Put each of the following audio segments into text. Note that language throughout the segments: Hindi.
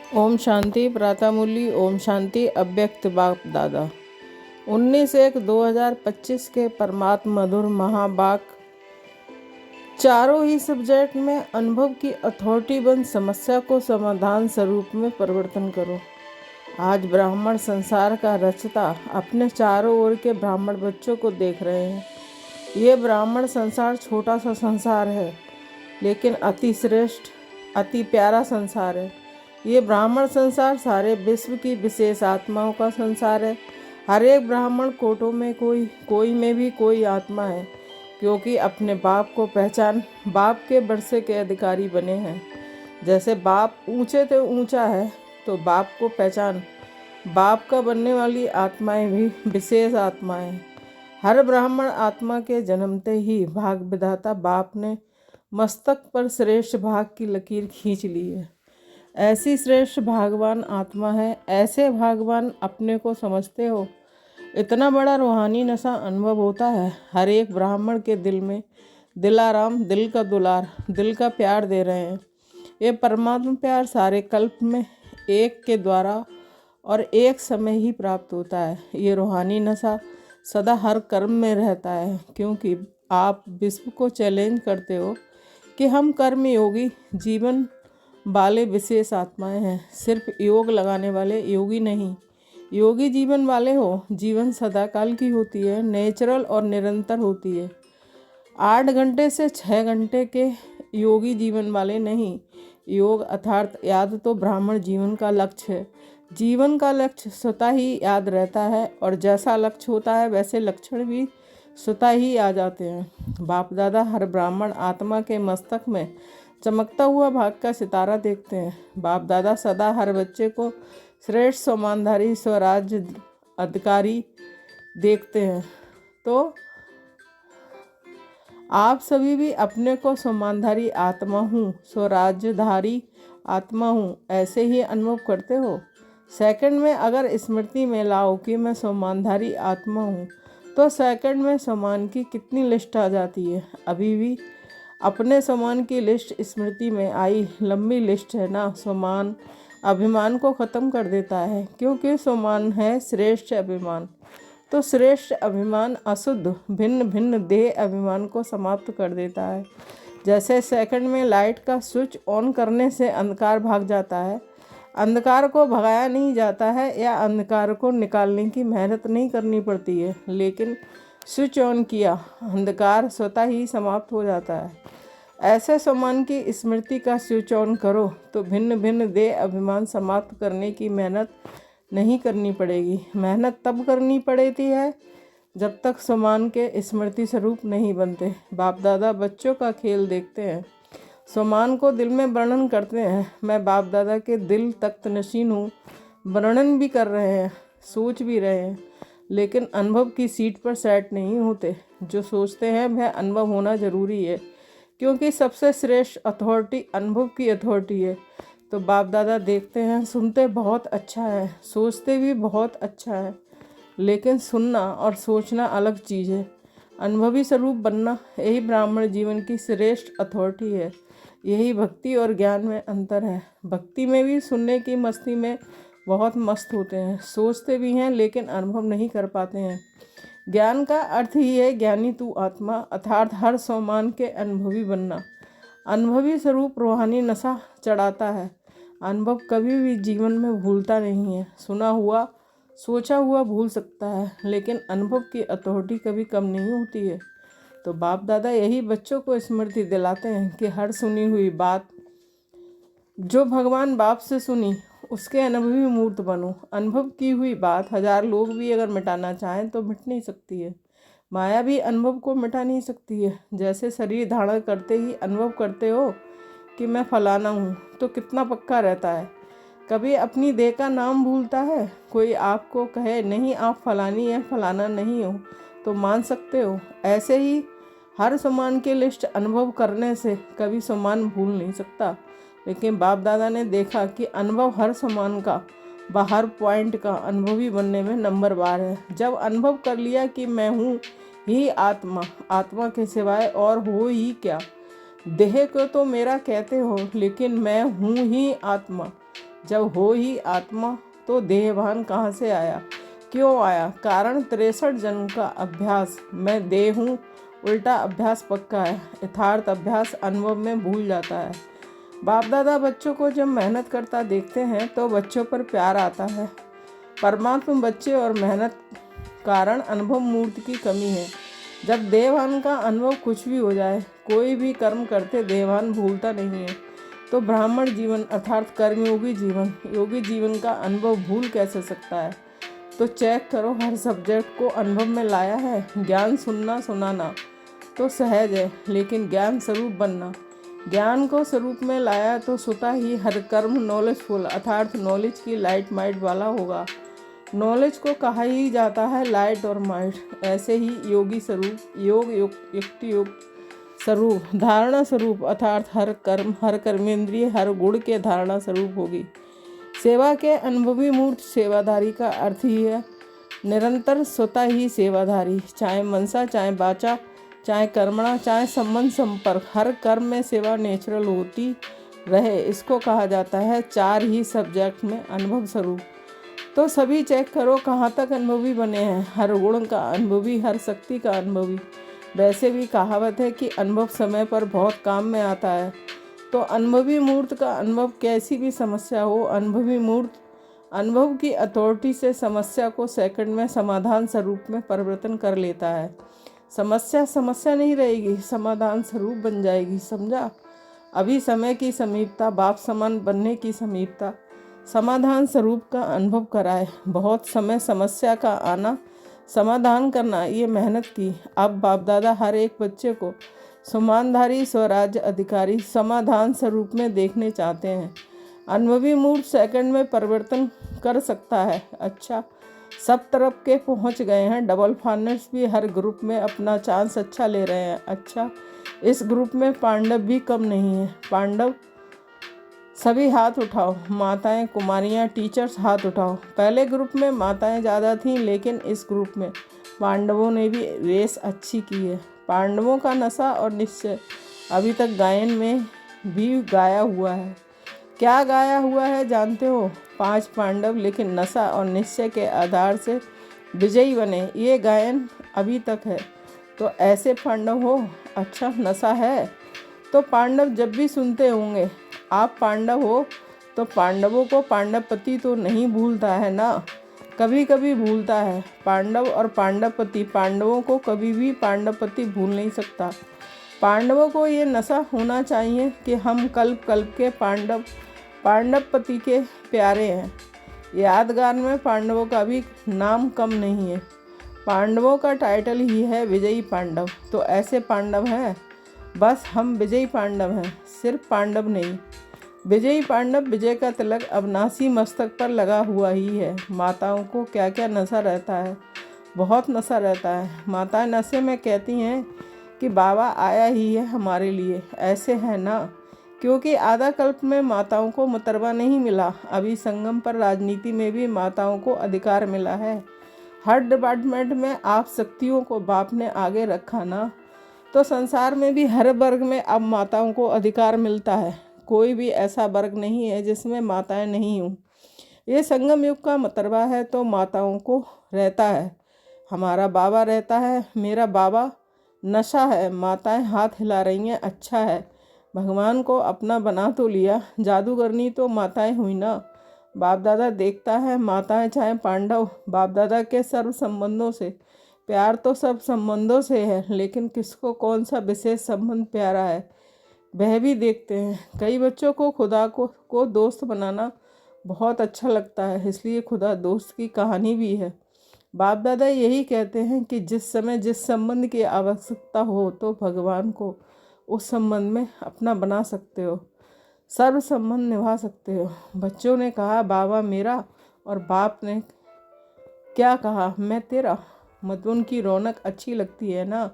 ओम शांति प्रातःमूली। ओम शांति। अव्यक्त बाप दादा 19/1/2025 के परमात्मा मधुर महावाक। चारों ही सब्जेक्ट में अनुभव की अथॉरिटी बन समस्या को समाधान स्वरूप में परिवर्तन करो। आज ब्राह्मण संसार का रचता अपने चारों ओर के ब्राह्मण बच्चों को देख रहे हैं। ये ब्राह्मण संसार छोटा सा संसार है, लेकिन अति श्रेष्ठ अति प्यारा संसार है। ये ब्राह्मण संसार सारे विश्व की विशेष आत्माओं का संसार है। हर एक ब्राह्मण कोटों में कोई में भी कोई आत्मा है, क्योंकि अपने बाप को पहचान बाप के वर्षे के अधिकारी बने हैं। जैसे बाप ऊंचे तो ऊंचा है, तो बाप को पहचान बाप का बनने वाली आत्माएं भी विशेष आत्माएं। हर ब्राह्मण आत्मा के जन्मते ही भाग विधाता बाप ने मस्तक पर श्रेष्ठ भाग की लकीर खींच ली है। ऐसी श्रेष्ठ भागवान आत्मा है। ऐसे भागवान अपने को समझते हो। इतना बड़ा रूहानी नशा अनुभव होता है। हर एक ब्राह्मण के दिल में दिलाराम, दिल का दुलार, दिल का प्यार दे रहे हैं। ये परमात्मा प्यार सारे कल्प में एक के द्वारा और एक समय ही प्राप्त होता है। ये रूहानी नशा सदा हर कर्म में रहता है, क्योंकि आप विश्व को चैलेंज करते हो कि हम कर्म योगी जीवन वाले विशेष आत्माएं हैं। सिर्फ योग लगाने वाले योगी नहीं, योगी जीवन वाले हो। जीवन सदाकाल की होती है, नेचुरल और निरंतर होती है। 8 घंटे से 6 घंटे के योगी जीवन वाले नहीं। योग अर्थात याद तो ब्राह्मण जीवन का लक्ष्य है। जीवन का लक्ष्य स्वतः ही याद रहता है, और जैसा लक्ष्य होता है वैसे लक्षण भी स्वतः ही आ जाते हैं। बाप दादा हर ब्राह्मण आत्मा के मस्तक में चमकता हुआ भाग का सितारा देखते हैं। बाप दादा सदा हर बच्चे को श्रेष्ठ सम्मानधारी स्वराज्य अधिकारी देखते हैं। तो आप सभी भी अपने को सम्मानधारी आत्मा हूँ, स्वराज्यधारी आत्मा हूँ, ऐसे ही अनुभव करते हो। सेकंड में अगर स्मृति में लाओ कि मैं सम्मानधारी आत्मा हूँ, तो सेकंड में सम्मान की कितनी लिस्ट आ जाती है। अभी भी अपने सम्मान की लिस्ट स्मृति में आई लंबी लिस्ट है ना। सम्मान अभिमान को ख़त्म कर देता है, क्योंकि सम्मान है श्रेष्ठ अभिमान। तो श्रेष्ठ अभिमान अशुद्ध भिन्न भिन्न देह अभिमान को समाप्त कर देता है। जैसे सेकंड में लाइट का स्विच ऑन करने से अंधकार भाग जाता है। अंधकार को भगाया नहीं जाता है, या अंधकार को निकालने की मेहनत नहीं करनी पड़ती है, लेकिन स्विच ऑन किया, अंधकार स्वतः ही समाप्त हो जाता है। ऐसे सम्मान की स्मृति का स्विच ऑन करो तो भिन्न भिन्न देह अभिमान समाप्त करने की मेहनत नहीं करनी पड़ेगी। मेहनत तब करनी पड़ती है जब तक सम्मान के स्मृति स्वरूप नहीं बनते। बाप दादा बच्चों का खेल देखते हैं, सम्मान को दिल में वर्णन करते हैं। मैं बाप दादा के दिल तख्त नशीन हूँ, वर्णन भी कर रहे हैं, सोच भी रहे हैं, लेकिन अनुभव की सीट पर सेट नहीं होते। जो सोचते हैं वह अनुभव होना ज़रूरी है, क्योंकि सबसे श्रेष्ठ अथॉरिटी अनुभव की अथॉरिटी है। तो बाप दादा देखते हैं, सुनते बहुत अच्छा है, सोचते भी बहुत अच्छा है, लेकिन सुनना और सोचना अलग चीज़ है। अनुभवी स्वरूप बनना यही ब्राह्मण जीवन की श्रेष्ठ अथॉरिटी है। यही भक्ति और ज्ञान में अंतर है। भक्ति में भी सुनने की मस्ती में बहुत मस्त होते हैं, सोचते भी हैं, लेकिन अनुभव नहीं कर पाते हैं। ज्ञान का अर्थ ही है ज्ञानी तू आत्मा, अर्थात हर सम्मान के अनुभवी बनना। अनुभवी स्वरूप रूहानी नशा चढ़ाता है। अनुभव कभी भी जीवन में भूलता नहीं है। सुना हुआ सोचा हुआ भूल सकता है, लेकिन अनुभव की अथॉरिटी कभी कम नहीं होती है। तो बाप दादा यही बच्चों को स्मृति दिलाते हैं कि हर सुनी हुई बात जो भगवान बाप से सुनी उसके अनुभवी मूर्त बनो। अनुभव की हुई बात 1000 लोग भी अगर मिटाना चाहें तो मिट नहीं सकती है। माया भी अनुभव को मिटा नहीं सकती है। जैसे शरीर धारण करते ही अनुभव करते हो कि मैं फलाना हूँ, तो कितना पक्का रहता है। कभी अपनी देह का नाम भूलता है। कोई आपको कहे नहीं आप फलानी या फलाना नहीं हो, तो मान सकते हो। ऐसे ही हर सम्मान की लिस्ट अनुभव करने से कभी सम्मान भूल नहीं सकता। लेकिन बाप दादा ने देखा कि अनुभव हर सम्मान का बाहर पॉइंट का अनुभवी बनने में नंबर बार है। जब अनुभव कर लिया कि मैं हूँ ही आत्मा, आत्मा के सिवाय और हो ही क्या। देह को तो मेरा कहते हो, लेकिन मैं हूँ ही आत्मा। जब हो ही आत्मा तो देहभान कहाँ से आया, क्यों आया? कारण 63 जन्म का अभ्यास। मैं देह हूँ, उल्टा अभ्यास पक्का है। यथार्थ अभ्यास अनुभव में भूल जाता है। बाप दादा बच्चों को जब मेहनत करता देखते हैं तो बच्चों पर प्यार आता है। परमात्मा बच्चे और मेहनत कारण अनुभव मूर्ति की कमी है। जब देहभान का अनुभव कुछ भी हो जाए, कोई भी कर्म करते देहभान भूलता नहीं है, तो ब्राह्मण जीवन अर्थात कर्मयोगी जीवन, योगी जीवन का अनुभव भूल कैसे सकता है? तो चेक करो, हर सब्जेक्ट को अनुभव में लाया है। ज्ञान सुनना सुनाना तो सहज है, लेकिन ज्ञान स्वरूप बनना, ज्ञान को स्वरूप में लाया तो स्वतः ही हर कर्म नॉलेजफुल अर्थात नॉलेज की लाइट माइट वाला होगा। नॉलेज को कहा ही जाता है लाइट और माइट। ऐसे ही योगी स्वरूप, योग युक्ति योग स्वरूप, धारणा स्वरूप अर्थात हर कर्म, हर कर्मेंद्रिय, हर गुण के धारणा स्वरूप होगी। सेवा के अनुभवी मूर्त सेवाधारी का अर्थ ही है निरंतर स्वतः ही सेवाधारी, चाहे मनसा, चाहे वाचा, चाहे कर्मणा, चाहे संबंध संपर्क, हर कर्म में सेवा नेचुरल होती रहे। इसको कहा जाता है 4 ही सब्जेक्ट में अनुभव स्वरूप। तो सभी चेक करो कहाँ तक अनुभवी बने हैं। हर गुण का अनुभवी, हर शक्ति का अनुभवी। वैसे भी कहावत है कि अनुभव समय पर बहुत काम में आता है। तो अनुभवी मूर्त का अनुभव कैसी भी समस्या हो, अनुभवी मूर्त अनुभव की अथॉरिटी से समस्या को सेकंड में समाधान स्वरूप में परिवर्तन कर लेता है। समस्या नहीं रहेगी, समाधान स्वरूप बन जाएगी। समझा? अभी समय की समीपता, बाप समान बनने की समीपता समाधान स्वरूप का अनुभव कराए। बहुत समय समस्या का आना, समाधान करना, ये मेहनत की। अब बाप दादा हर एक बच्चे को समानधारी, स्वराज्य अधिकारी, समाधान स्वरूप में देखने चाहते हैं। अनुभवी मूड सेकंड में परिवर्तन कर सकता है। अच्छा, सब तरफ के पहुंच गए हैं। डबल फार्नर्स भी हर ग्रुप में अपना चांस अच्छा ले रहे हैं। अच्छा, इस ग्रुप में पांडव भी कम नहीं है। पांडव सभी हाथ उठाओ, माताएं, कुमारियां, टीचर्स हाथ उठाओ। पहले ग्रुप में माताएं ज़्यादा थीं, लेकिन इस ग्रुप में पांडवों ने भी रेस अच्छी की है। पांडवों का नशा और निश्चय अभी तक गायन में भी गाया हुआ है। क्या गाया हुआ है जानते हो? 5 पांडव, लेकिन नशा और निश्चय के आधार से विजयी बने, ये गायन अभी तक है। तो ऐसे पांडव हो। अच्छा, नशा है तो पांडव जब भी सुनते होंगे। आप पांडव हो तो पांडवों को पांडवपति तो नहीं भूलता है ना, कभी कभी भूलता है। पांडव और पांडवपति, पांडवों को कभी भी पांडवपति भूल नहीं सकता। पांडवों को ये नशा होना चाहिए कि हम कल्प कल्प के पांडवपति के प्यारे हैं। यादगार में पांडवों का भी नाम कम नहीं है। पांडवों का टाइटल ही है विजयी पांडव। तो ऐसे पांडव हैं, बस हम विजयी पांडव हैं, सिर्फ पांडव नहीं। विजयी पांडव, विजय का तिलक अविनाशी मस्तक पर लगा हुआ ही है। माताओं को क्या क्या नशा रहता है, बहुत नशा रहता है। माताएं नशे में कहती हैं कि बाबा आया ही है हमारे लिए। ऐसे है ना, क्योंकि आधा कल्प में माताओं को मुतरबा नहीं मिला। अभी संगम पर राजनीति में भी माताओं को अधिकार मिला है। हर डिपार्टमेंट में आप शक्तियों को बाप ने आगे रखा ना, तो संसार में भी हर वर्ग में अब माताओं को अधिकार मिलता है। कोई भी ऐसा वर्ग नहीं है जिसमें माताएं नहीं हों। ये संगम युग का मतरबा है, तो माताओं को रहता है। हमारा बाबा रहता है, मेरा बाबा नशा है। माताएं हाथ हिला रही हैं, अच्छा है। भगवान को अपना बना तो लिया, जादूगरनी तो माताएं हुई ना। बाप दादा देखता है, माताएं चाहे पांडव, बाप दादा के सर्व संबंधों से प्यार तो सब संबंधों से है, लेकिन किसको कौन सा विशेष संबंध प्यारा है वह भी देखते हैं। कई बच्चों को खुदा को दोस्त बनाना बहुत अच्छा लगता है, इसलिए खुदा दोस्त की कहानी भी है। बाप दादा यही कहते हैं कि जिस समय जिस संबंध की आवश्यकता हो तो भगवान को उस संबंध में अपना बना सकते हो, सर्व संबंध निभा सकते हो। बच्चों ने कहा बाबा मेरा, और बाप ने क्या कहा, मैं तेरा। मधुबन की रौनक अच्छी लगती है ना,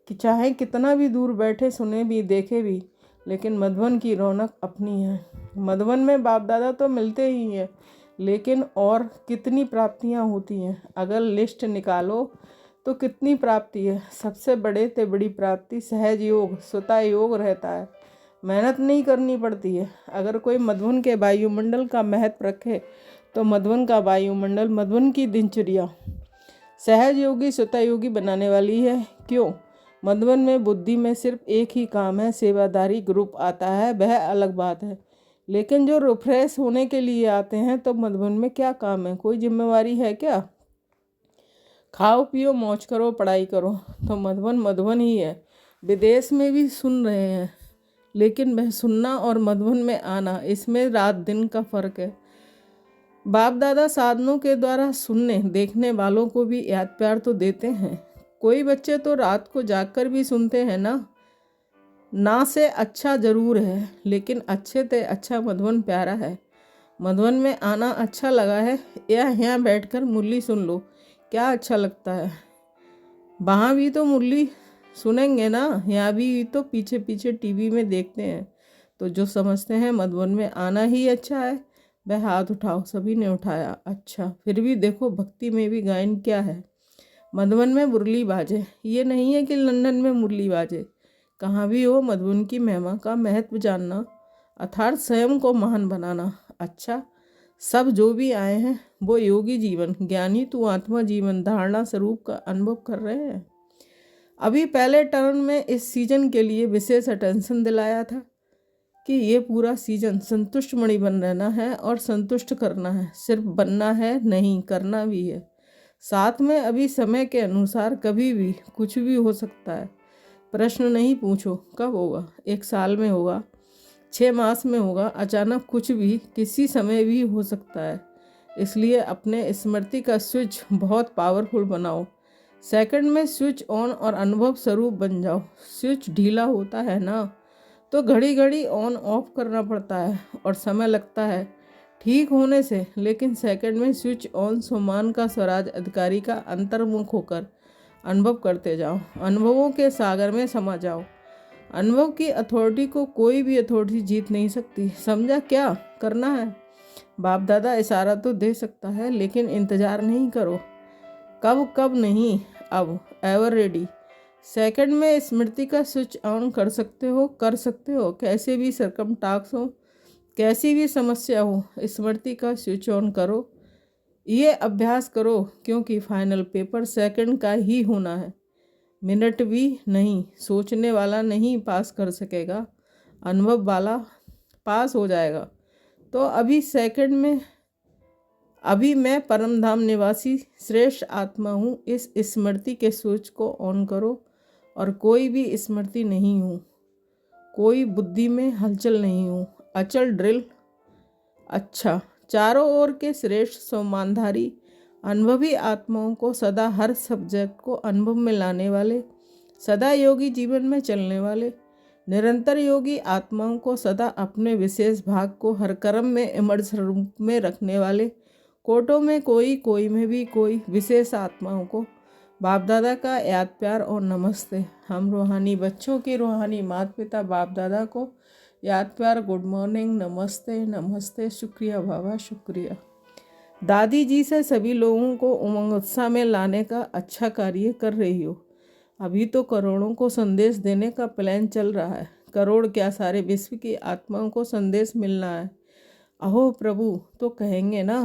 कि चाहे कितना भी दूर बैठे, सुने भी, देखे भी, लेकिन मधुबन की रौनक अपनी है। मधुबन में बाप दादा तो मिलते ही हैं, लेकिन और कितनी प्राप्तियां होती हैं। अगर लिस्ट निकालो तो कितनी प्राप्ति है। सबसे बड़े से बड़ी प्राप्ति सहज योग, स्वतः योग रहता है। मेहनत नहीं करनी पड़ती है। अगर कोई मधुबन के वायुमंडल का महत्व रखे तो मधुबन का वायुमंडल मधुबन की दिनचर्या सहज योगी स्वतः योगी बनाने वाली है। क्यों? मधुबन में बुद्धि में सिर्फ एक ही काम है, सेवादारी ग्रुप आता है वह अलग बात है, लेकिन जो रिफ्रेश होने के लिए आते हैं तो मधुबन में क्या काम है? कोई जिम्मेवारी है क्या? खाओ पियो मौज करो पढ़ाई करो, तो मधुबन मधुबन ही है। विदेश में भी सुन रहे हैं, लेकिन वह सुनना और मधुबन में आना, इसमें रात दिन का फर्क है। बाप दादा साधनों के द्वारा सुनने देखने वालों को भी याद प्यार तो देते हैं। कोई बच्चे तो रात को जागकर भी सुनते हैं ना से अच्छा जरूर है, लेकिन अच्छे ते अच्छा मधुबन प्यारा है। मधुबन में आना अच्छा लगा है या यहाँ बैठकर मुरली सुन लो, क्या अच्छा लगता है? वहाँ भी तो मुरली सुनेंगे ना, यहाँ भी तो पीछे पीछे टीवी में देखते हैं। तो जो समझते हैं मधुबन में आना ही अच्छा है वह हाथ उठाओ। सभी ने उठाया। अच्छा, फिर भी देखो भक्ति में भी गायन क्या है। मधुबन में मुरली बाजे, ये नहीं है कि लंदन में मुरली बाजे। कहाँ भी हो मधुबन की महिमा का महत्व जानना अर्थात स्वयं को महान बनाना। अच्छा, सब जो भी आए हैं वो योगी जीवन ज्ञानी तू आत्मा जीवन धारणा स्वरूप का अनुभव कर रहे हैं। अभी पहले टर्न में इस सीजन के लिए विशेष अटेंशन दिलाया था कि ये पूरा सीजन संतुष्ट मणि बन रहना है और संतुष्ट करना है। सिर्फ बनना है नहीं, करना भी है साथ में। अभी समय के अनुसार कभी भी कुछ भी हो सकता है। प्रश्न नहीं पूछो कब होगा, 1 साल में होगा, 6 मास में होगा, अचानक कुछ भी किसी समय भी हो सकता है। इसलिए अपने स्मृति का स्विच बहुत पावरफुल बनाओ। सेकंड में स्विच ऑन और अनुभव स्वरूप बन जाओ। स्विच ढीला होता है ना तो घड़ी घड़ी ऑन ऑफ करना पड़ता है और समय लगता है ठीक होने से, लेकिन सेकंड में स्विच ऑन सोमान का स्वराज अधिकारी का अंतर्मुख होकर अनुभव करते जाओ। अनुभवों के सागर में समा जाओ। अनुभव की अथॉरिटी को कोई भी अथॉरिटी जीत नहीं सकती। समझा क्या करना है? बाप दादा इशारा तो दे सकता है, लेकिन इंतज़ार नहीं करो। कब कब नहीं, अब एवर रेडी। सेकंड में स्मृति का स्विच ऑन कर सकते हो। कैसे भी सरकमस्टेंस हो, कैसी भी समस्या हो, स्मृति का स्विच ऑन करो। ये अभ्यास करो, क्योंकि फाइनल पेपर सेकंड का ही होना है। मिनट भी नहीं, सोचने वाला नहीं पास कर सकेगा, अनुभव वाला पास हो जाएगा। तो अभी सेकंड में अभी मैं परमधाम निवासी श्रेष्ठ आत्मा हूँ, इस स्मृति के स्विच को ऑन करो। और कोई भी स्मृति नहीं हूँ, कोई बुद्धि में हलचल नहीं हूँ, अचल ड्रिल। अच्छा, चारों ओर के श्रेष्ठ सोमानधारी अनुभवी आत्माओं को सदा हर सब्जेक्ट को अनुभव में लाने वाले, सदा योगी जीवन में चलने वाले, निरंतर योगी आत्माओं को सदा अपने विशेष भाग को हर कर्म में इमर्ज रूप में रखने वाले, कोटों में कोई में भी कोई विशेष आत्माओं को बाप दादा का याद प्यार और नमस्ते। हम रूहानी बच्चों की रूहानी माता पिता बाप दादा को याद प्यार, गुड मॉर्निंग, नमस्ते नमस्ते, शुक्रिया बाबा शुक्रिया। दादी जी से सभी लोगों को उमंग उत्साह में लाने का अच्छा कार्य कर रही हो। अभी तो करोड़ों को संदेश देने का प्लान चल रहा है। करोड़ क्या, सारे विश्व की आत्माओं को संदेश मिलना है। अहो प्रभु तो कहेंगे ना,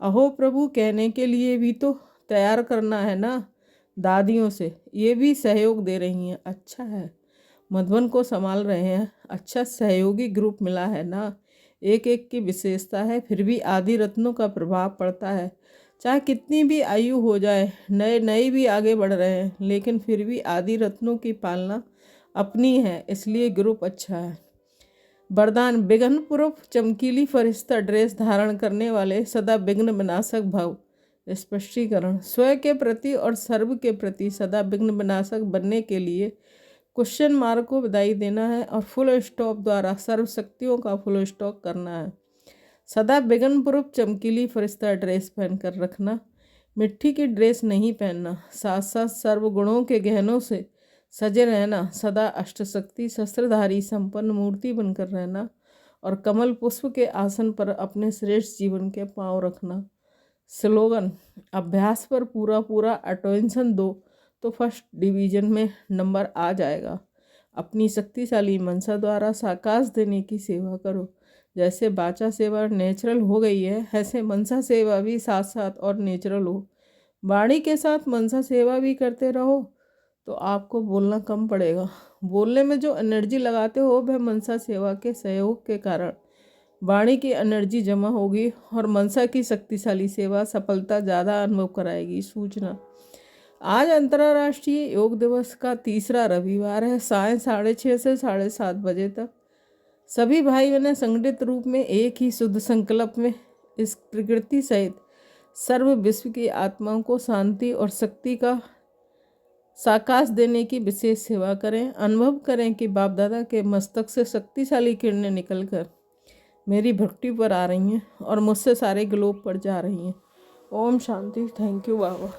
अहो प्रभु कहने के लिए भी तो तैयार करना है ना। दादियों से ये भी सहयोग दे रही हैं। अच्छा है, मधुबन को संभाल रहे हैं। अच्छा, सहयोगी ग्रुप मिला है ना। एक एक की विशेषता है, फिर भी आदि रत्नों का प्रभाव पड़ता है। चाहे कितनी भी आयु हो जाए, नए भी आगे बढ़ रहे हैं, लेकिन फिर भी आदि रत्नों की पालना अपनी है, इसलिए ग्रुप अच्छा है। वरदान विघ्न पूर्व चमकीली फरिश्ता ड्रेस धारण करने वाले सदा विघ्न विनाशक भव। स्पष्टीकरण, स्वयं के प्रति और सर्व के प्रति सदा विघ्न विनाशक बनने के लिए क्वेश्चन मार्क को बधाई देना है और फुल स्टॉप द्वारा सर्व शक्तियों का फुल स्टॉप करना है। सदा विघ्न पूर्व चमकीली फरिश्ता ड्रेस पहनकर रखना, मिट्टी की ड्रेस नहीं पहनना। साथ साथ सर्व गुणों के गहनों से सजे रहना, सदा अष्टशक्ति शस्त्रधारी संपन्न मूर्ति बनकर रहना और कमल पुष्प के आसन पर अपने श्रेष्ठ जीवन के पांव रखना। स्लोगन, अभ्यास पर पूरा अटेंशन दो तो फर्स्ट डिवीजन में नंबर आ जाएगा। अपनी शक्तिशाली मनसा द्वारा साकाश देने की सेवा करो। जैसे बाचा सेवा नेचुरल हो गई है, ऐसे मनसा सेवा भी साथ साथ और नेचुरल हो। वाणी के साथ मनसा सेवा भी करते रहो तो आपको बोलना कम पड़ेगा। बोलने में जो एनर्जी लगाते हो वह मनसा सेवा के सहयोग के कारण वाणी की एनर्जी जमा होगी और मनसा की शक्तिशाली सेवा सफलता ज़्यादा अनुभव कराएगी। सूचना, आज अंतर्राष्ट्रीय योग दिवस का तीसरा रविवार है। साय 6:30 से 7:30 बजे तक सभी भाई बहनें संगठित रूप में एक ही शुद्ध संकल्प में इस प्रकृति सहित सर्व विश्व की आत्माओं को शांति और शक्ति का साकाश देने की विशेष सेवा करें। अनुभव करें कि बाप दादा के मस्तक से शक्तिशाली किरणें निकलकर मेरी भक्ति पर आ रही हैं और मुझसे सारे ग्लोब पर जा रही हैं। ओम शांति। Thank you Baba.